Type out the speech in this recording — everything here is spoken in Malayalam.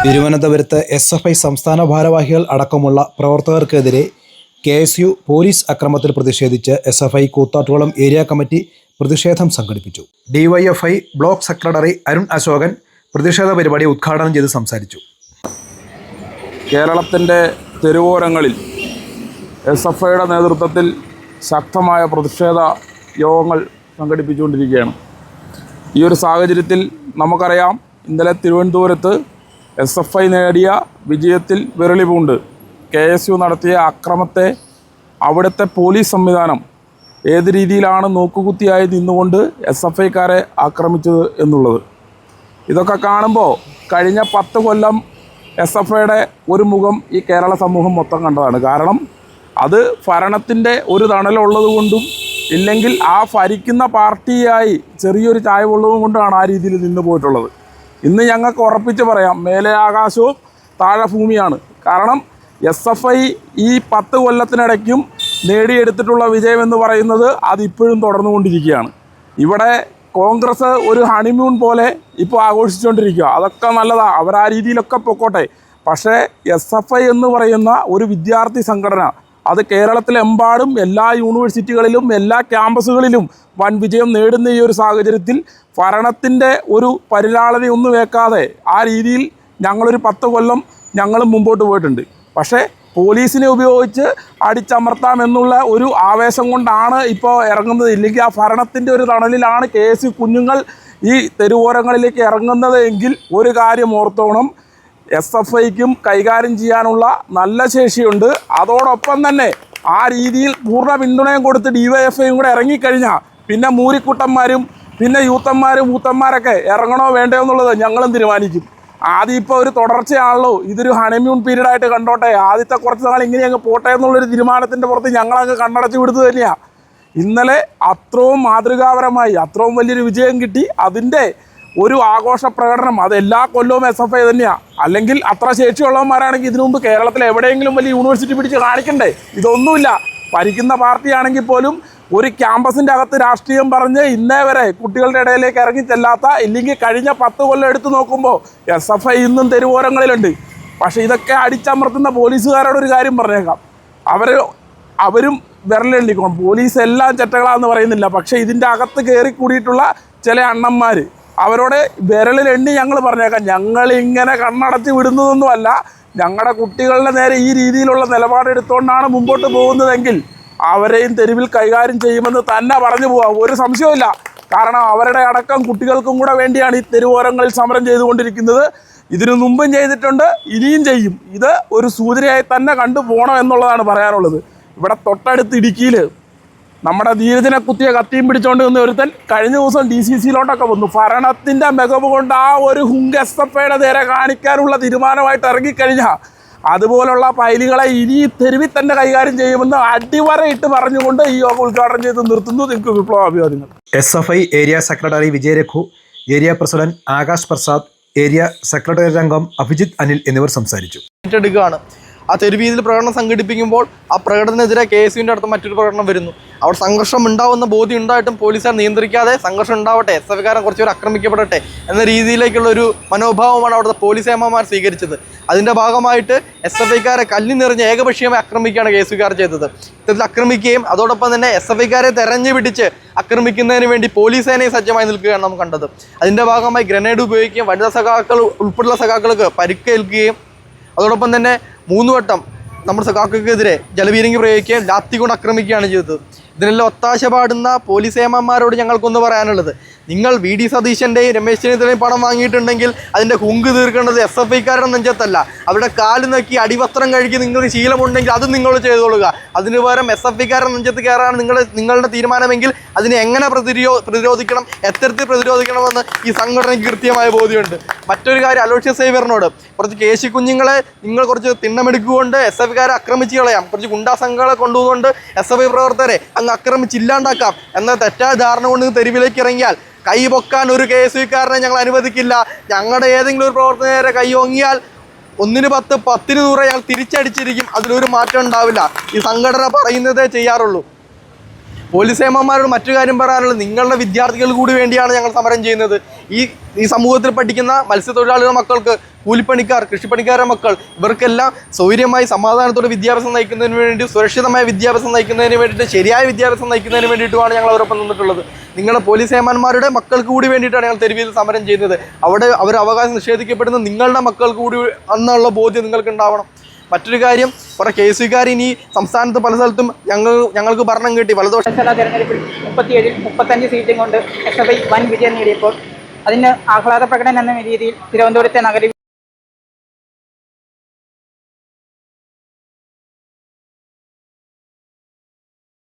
തിരുവനന്തപുരത്ത് SFI സംസ്ഥാന ഭാരവാഹികൾ അടക്കമുള്ള പ്രവർത്തകർക്കെതിരെ KSU പോലീസ് അക്രമത്തിൽ പ്രതിഷേധിച്ച് SFI കൂത്താട്ടുകുളം ഏരിയ കമ്മിറ്റി പ്രതിഷേധം സംഘടിപ്പിച്ചു. DYFI block secretary Arun Ashokan പ്രതിഷേധ പരിപാടി ഉദ്ഘാടനം ചെയ്ത് സംസാരിച്ചു. കേരളത്തിൻ്റെ തെരുവോരങ്ങളിൽ SFIയുടെ നേതൃത്വത്തിൽ ശക്തമായ പ്രതിഷേധ യോഗങ്ങൾ സംഘടിപ്പിച്ചുകൊണ്ടിരിക്കുകയാണ്. ഈ ഒരു സാഹചര്യത്തിൽ നമുക്കറിയാം, ഇന്നലെ തിരുവനന്തപുരത്ത് SFI നേടിയ വിജയത്തിൽ വിരളി പൂണ്ട് KSU നടത്തിയ അക്രമത്തെ അവിടുത്തെ പോലീസ് സംവിധാനം ഏത് രീതിയിലാണ് നോക്കുകുത്തിയായി നിന്നുകൊണ്ട് SFIക്കാരെ ആക്രമിച്ചത് എന്നുള്ളത്. ഇതൊക്കെ കാണുമ്പോൾ കഴിഞ്ഞ 10 കൊല്ലം SFIയുടെ ഒരു മുഖം ഈ കേരള സമൂഹം മൊത്തം കണ്ടതാണ്. കാരണം അത് ഭരണത്തിൻ്റെ ഒരു തണലുള്ളത് കൊണ്ടും ഇല്ലെങ്കിൽ ആ ഭരിക്കുന്ന പാർട്ടിയായി ചെറിയൊരു ചായവുള്ളതും കൊണ്ടാണ് ആ രീതിയിൽ നിന്ന് പോയിട്ടുള്ളത്. ഇന്ന് ഞങ്ങൾക്ക് ഉറപ്പിച്ച് പറയാം, മേലെ ആകാശവും താഴെ ഭൂമിയാണ്. കാരണം SFI ഈ 10 കൊല്ലത്തിനിടയ്ക്കും നേടിയെടുത്തിട്ടുള്ള വിജയമെന്ന് പറയുന്നത് അതിപ്പോഴും തുടർന്നുകൊണ്ടിരിക്കുകയാണ്. ഇവിടെ കോൺഗ്രസ് ഒരു ഹണിമൂൺ പോലെ ഇപ്പോൾ ആഘോഷിച്ചുകൊണ്ടിരിക്കുക. അതൊക്കെ നല്ലതാണ്, അവർ ആ രീതിയിലൊക്കെ പൊക്കോട്ടെ. പക്ഷേ SFI എന്ന് പറയുന്ന ഒരു വിദ്യാർത്ഥി സംഘടന അത് കേരളത്തിലെമ്പാടും എല്ലാ യൂണിവേഴ്സിറ്റികളിലും എല്ലാ ക്യാമ്പസുകളിലും വൻ വിജയം നേടുന്ന ഈ ഒരു സാഹചര്യത്തിൽ ഭരണത്തിൻ്റെ ഒരു പരിലാളനയൊന്നും വെക്കാതെ ആ രീതിയിൽ ഞങ്ങളൊരു 10 കൊല്ലം ഞങ്ങളും മുമ്പോട്ട് പോയിട്ടുണ്ട്. പക്ഷേ പോലീസിനെ ഉപയോഗിച്ച് അടിച്ചമർത്താമെന്നുള്ള ഒരു ആവേശം കൊണ്ടാണ് ഇപ്പോൾ ഇറങ്ങുന്നത്. ഇല്ലെങ്കിൽ ആ ഭരണത്തിൻ്റെ ഒരു തണലിലാണ് KSU കുഞ്ഞുങ്ങൾ ഈ തെരുവോരങ്ങളിലേക്ക് ഇറങ്ങുന്നത് എങ്കിൽ ഒരു കാര്യം ഓർത്തോണം, SFIക്കും കൈകാര്യം ചെയ്യാനുള്ള നല്ല ശേഷിയുണ്ട്. അതോടൊപ്പം തന്നെ ആ രീതിയിൽ പൂർണ്ണ പിന്തുണയും കൊടുത്ത് DYFIയും കൂടെ ഇറങ്ങിക്കഴിഞ്ഞാൽ പിന്നെ മൂരിക്കുട്ടന്മാരും പിന്നെ യൂത്തന്മാരൊക്കെ ഇറങ്ങണോ വേണ്ടയോ എന്നുള്ളത് ഞങ്ങളും തീരുമാനിക്കും. ആദ്യം ഇപ്പോൾ ഒരു തുടർച്ചയാണല്ലോ, ഇതൊരു ഹണിമൂൺ പീരീഡായിട്ട് കണ്ടോട്ടെ, ആദ്യത്തെ കുറച്ച് നാൾ ഇങ്ങനെ അങ്ങ് പോട്ടെ എന്നുള്ളൊരു തീരുമാനത്തിൻ്റെ പുറത്ത് ഞങ്ങളങ്ങ് കണ്ണടച്ച് വിടുന്നത് തന്നെയാണ്. ഇന്നലെ അത്രയും മാതൃകാപരമായി അത്രയും വലിയൊരു വിജയം കിട്ടി. അതിൻ്റെ ഒരു ആഘോഷ പ്രകടനം അത് എല്ലാ കൊല്ലവും SFI തന്നെയാണ്. അല്ലെങ്കിൽ അത്ര ശേഷിയുള്ളവന്മാരാണെങ്കിൽ ഇതിനു മുമ്പ് കേരളത്തിൽ എവിടെയെങ്കിലും വലിയ യൂണിവേഴ്സിറ്റി പിടിച്ച് കാണിക്കണ്ടേ? ഇതൊന്നുമില്ല. ഭരിക്കുന്ന പാർട്ടിയാണെങ്കിൽ പോലും ഒരു ക്യാമ്പസിൻ്റെ അകത്ത് രാഷ്ട്രീയം പറഞ്ഞ് ഇന്നേ വരെ കുട്ടികളുടെ ഇടയിലേക്ക് ഇറങ്ങി ചെല്ലാത്ത, ഇല്ലെങ്കിൽ കഴിഞ്ഞ 10 കൊല്ലം എടുത്തു നോക്കുമ്പോൾ SFI ഇന്നും തെരുവോരങ്ങളിലുണ്ട്. പക്ഷേ ഇതൊക്കെ അടിച്ചമർത്തുന്ന പോലീസുകാരോടൊരു കാര്യം പറഞ്ഞേക്കാം, അവരും വിരലെണ്ണിക്കണം. പോലീസ് എല്ലാം ചെറ്റകളാന്ന് പറയുന്നില്ല, പക്ഷേ ഇതിൻ്റെ അകത്ത് കയറി കൂടിയിട്ടുള്ള ചില അണ്ണന്മാർ, അവരോട് വിരലിലെണ്ണി ഞങ്ങൾ പറഞ്ഞേക്കാം, ഞങ്ങളിങ്ങനെ കണ്ണടച്ച് വിടുന്നതൊന്നുമല്ല. ഞങ്ങളുടെ കുട്ടികളുടെ നേരെ ഈ രീതിയിലുള്ള നിലപാടെടുത്തുകൊണ്ടാണ് മുമ്പോട്ട് പോകുന്നതെങ്കിൽ അവരെയും തെരുവിൽ കൈകാര്യം ചെയ്യുമെന്ന് തന്നെ പറഞ്ഞു പോകാം, ഒരു സംശയവുമില്ല. കാരണം അവരുടെ അടക്കം കുട്ടികൾക്കും കൂടെ വേണ്ടിയാണ് ഈ തെരുവോരങ്ങളിൽ സമരം ചെയ്തുകൊണ്ടിരിക്കുന്നത്. ഇതിനു മുമ്പും ചെയ്തിട്ടുണ്ട്, ഇനിയും ചെയ്യും. ഇത് ഒരു സൂചനയായി തന്നെ കണ്ടുപോകണം എന്നുള്ളതാണ് പറയാനുള്ളത്. ഇവിടെ തൊട്ടടുത്ത് ഇടുക്കിയിൽ നമ്മുടെ ധീരജനെ കുത്തിയ കത്തിയും പിടിച്ചുകൊണ്ട് നിന്ന് ഒരുത്തൻ കഴിഞ്ഞ ദിവസം DCCയിലോട്ടൊക്കെ വന്നു. ഭരണത്തിൻ്റെ മികവ് കൊണ്ട് ആ ഒരു ഹുങ്ക് SFIയുടെ നേരെ കാണിക്കാനുള്ള തീരുമാനമായിട്ട് ഇറങ്ങിക്കഴിഞ്ഞാൽ അതുപോലുള്ള ഫയലുകളെ ഇനി തെരുവിൽ തന്നെ കൈകാര്യം ചെയ്യുമെന്ന് അടിവരയിട്ട് പറഞ്ഞുകൊണ്ട് ഈ യോഗം ഉദ്ഘാടനം ചെയ്ത് നിർത്തുന്നു. നിങ്ങൾക്ക് വിപ്ലവാഭിവാദ്യങ്ങൾ. SFI area secretary Vijayaraghu, area president Akash Prasad, area secretary അംഗം അഭിജിത്ത് അനിൽ എന്നിവർ സംസാരിച്ചു. ഏറ്റെടുക്കുകയാണ്. ആ തെരുവീതിയിൽ പ്രകടനം സംഘടിപ്പിക്കുമ്പോൾ ആ പ്രകടനത്തിനെതിരെ KSUവിൻ്റെ അടുത്ത് മറ്റൊരു പ്രകടനം വരുന്നു. അവിടെ സംഘർഷം ഉണ്ടാവുന്ന ബോധ്യം ഉണ്ടായിട്ടും പോലീസുകാർ നിയന്ത്രിക്കാതെ സംഘർഷം ഉണ്ടാവട്ടെ, SFIക്കാരൻ കുറച്ചുപേർ ആക്രമിക്കപ്പെടട്ടെ എന്ന രീതിയിലേക്കുള്ള ഒരു മനോഭാവമാണ് അവിടുത്തെ പോലീസ് ഏമാന്മാർ സ്വീകരിച്ചത്. അതിൻ്റെ ഭാഗമായിട്ട് SFIക്കാരെ കല്ലിൽ നിറഞ്ഞ് ഏകപക്ഷീയമായി ആക്രമിക്കുകയാണ് KSUക്കാർ ചെയ്തത്. ഇത്തരത്തിൽ ആക്രമിക്കുകയും അതോടൊപ്പം തന്നെ SFIക്കാരെ തെരഞ്ഞു പിടിച്ച് ആക്രമിക്കുന്നതിന് വേണ്ടി പോലീസ് സേനയും സജ്ജമായി നിൽക്കുകയാണ് നാം കണ്ടത്. അതിൻ്റെ ഭാഗമായി ഗ്രനേഡ് ഉപയോഗിക്കുകയും വനിതാ സഖാക്കൾ ഉൾപ്പെടെയുള്ള സഖാക്കൾക്ക് പരിക്കേൽക്കുകയും അതോടൊപ്പം തന്നെ 3 വട്ടം നമ്മുടെ സഖാക്കൾക്കെതിരെ ജലപീരങ്കി പ്രയോഗിക്കുകയും ലാത്തി കൊണ്ട് ആക്രമിക്കുകയാണ് ചെയ്തത്. ഇതിനെല്ലാം ഒത്താശ പാടുന്ന പോലീസ് ഏമാന്മാരോട് ഞങ്ങൾക്കൊന്ന് പറയാനുള്ളത്, നിങ്ങൾ VD സതീശൻ്റെയും രമേശ് ചെന്നിത്തലയും പണം വാങ്ങിയിട്ടുണ്ടെങ്കിൽ അതിൻ്റെ ഹുങ്ക് തീർക്കേണ്ടത് SFIക്കാരുടെ നെഞ്ചത്തല്ല. അവരുടെ കാല് നക്കി അടിവസ്ത്രം കഴുകി നിങ്ങൾക്ക് ശീലമുണ്ടെങ്കിൽ അത് നിങ്ങൾ ചെയ്തോളുക. അതിന് പകരം SFIക്കാരുടെ നെഞ്ചത്ത് കയറാൻ നിങ്ങളുടെ തീരുമാനമെങ്കിൽ അതിനെ എങ്ങനെ പ്രതിരോധിക്കണം, എത്തരത്തിൽ പ്രതിരോധിക്കണമെന്ന് ഈ സംഘടനയ്ക്ക് കൃത്യമായ ബോധ്യമുണ്ട്. മറ്റൊരു കാര്യം, അലോഷ്യസ് സേവ്യറിനോട് കുറച്ച് KSU കുഞ്ഞുങ്ങളെ നിങ്ങൾ കുറച്ച് തിണ്ണമെടുക്കുകൊണ്ട് SFIക്കാരെ ആക്രമിച്ച് കളയാം, കുറച്ച് ഗുണ്ടാ സംഘങ്ങളെ കൊണ്ടുപോകുകൊണ്ട് SFI പ്രവർത്തകരെ അങ്ങ് ആക്രമിച്ചില്ലാണ്ടാക്കാം എന്ന തെറ്റായ ധാരണ കൊണ്ട് തെരുവിലേക്ക് ഇറങ്ങിയാൽ കൈ പൊക്കാൻ ഒരു KSUക്കാരനെ ഞങ്ങൾ അനുവദിക്കില്ല. ഞങ്ങളുടെ ഏതെങ്കിലും ഒരു പ്രവർത്തകരെ കൈ ഓങ്ങിയാൽ 1-10, 10-100 ഞങ്ങൾ തിരിച്ചടിച്ചിരിക്കും. അതിലൊരു മാറ്റം ഉണ്ടാവില്ല. ഈ സംഘടന പറയുന്നതേ ചെയ്യാറുള്ളൂ. പോലീസ് ഏമാന്മാരോട് മറ്റു കാര്യം പറയാനുള്ളത്, നിങ്ങളുടെ വിദ്യാർത്ഥികൾ കൂടി വേണ്ടിയാണ് ഞങ്ങൾ സമരം ചെയ്യുന്നത്. ഈ സമൂഹത്തിൽ പഠിക്കുന്ന മത്സ്യത്തൊഴിലാളികളുടെ മക്കൾക്ക്, കൂലിപ്പണിക്കാർ, കൃഷിപ്പണിക്കാരുടെ മക്കൾ, ഇവർക്കെല്ലാം സൗകര്യമായി സമാധാനത്തോടെ വിദ്യാഭ്യാസം നയിക്കുന്നതിന് വേണ്ടി, സുരക്ഷിതമായ വിദ്യാഭ്യാസം നയിക്കുന്നതിന് വേണ്ടിയിട്ട്, ശരിയായ വിദ്യാഭ്യാസം നയിക്കുന്നതിന് വേണ്ടിയിട്ടുമാണ് ഞങ്ങൾ അവരൊപ്പം നിന്നിട്ടുള്ളത്. നിങ്ങളുടെ പോലീസ് ഏമാന്മാരുടെ മക്കൾക്ക് കൂടി വേണ്ടിയിട്ടാണ് ഞങ്ങൾ തെരുവിൽ സമരം ചെയ്യുന്നത്. അവിടെ അവർ അവകാശം നിഷേധിക്കപ്പെടുന്ന നിങ്ങളുടെ മക്കൾക്ക് കൂടി എന്നുള്ള ബോധ്യം നിങ്ങൾക്ക് ഉണ്ടാവണം. മറ്റൊരു കാര്യം, കുറേ കേസുകാർ ഇനി സംസ്ഥാനത്ത് പല സ്ഥലത്തും ഞങ്ങൾക്ക് ഭരണം കിട്ടി, വലതുപക്ഷ തെരഞ്ഞെടുപ്പിൽ 35 സീറ്റും കൊണ്ട് SFI വൻ വിജയം നേടിയപ്പോൾ അതിന് ആഹ്ലാദ പ്രകടനം എന്ന രീതിയിൽ തിരുവനന്തപുരത്തെ നഗര